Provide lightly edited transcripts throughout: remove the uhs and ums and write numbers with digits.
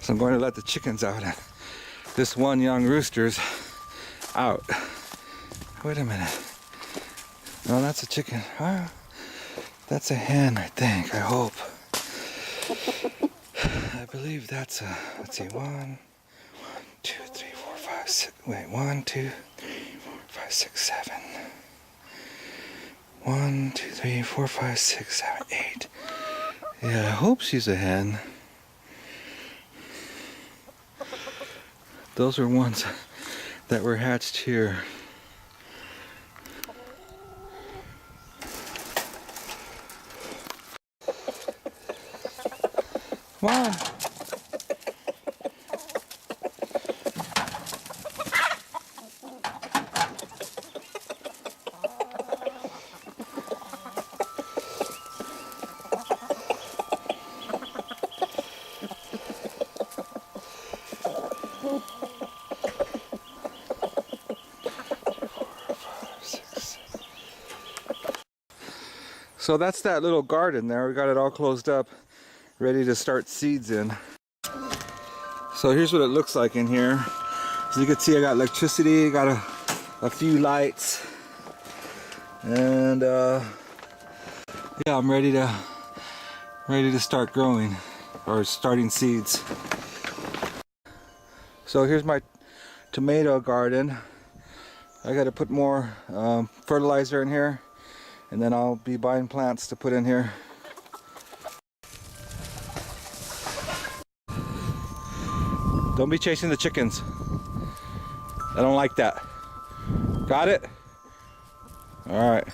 So I'm going to let the chickens out, and this one young rooster's out. Wait a minute. No, that's a chicken. Huh? That's a hen, I think. I hope. I believe that's a, let's see, 1, 2, 3, 4, 5, 6. Wait, 1, 2, 3, 4, 5, 6, 7. 1, 2, 3, 4, 5, 6, 7, 8. Yeah, I hope she's a hen. Those are ones that were hatched here. Come on. So that's that little garden there. We got it all closed up, ready to start seeds in. So here's what it looks like in here. As you can see, I got electricity, got a few lights, and yeah, I'm ready to start growing or starting seeds. So here's my tomato garden. I got to put more fertilizer in here, and then I'll be buying plants to put in here. Don't be chasing the chickens. I don't like that. Got it? All right.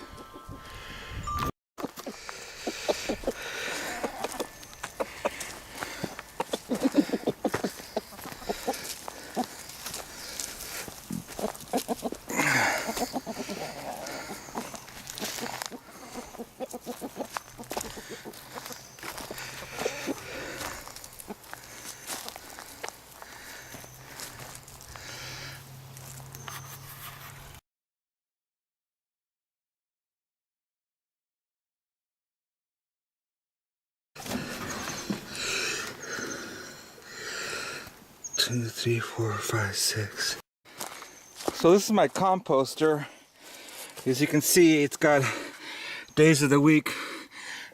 Two, 3, 4, 5, 6. So this is my composter. As you can see, it's got days of the week,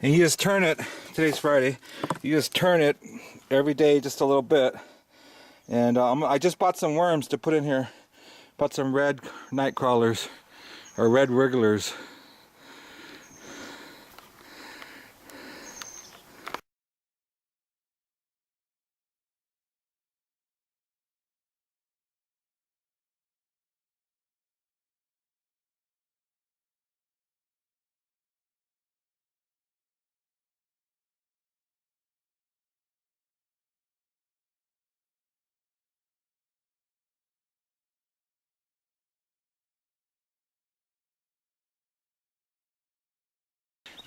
and you just turn it. Today's Friday. You just turn it every day just a little bit. And I just bought some worms to put in here. Bought some red night crawlers or red wrigglers.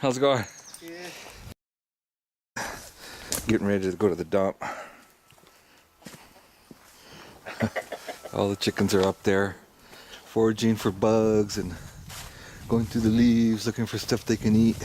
How's it going? Yeah. Getting ready to go to the dump. All the chickens are up there foraging for bugs and going through the leaves looking for stuff they can eat.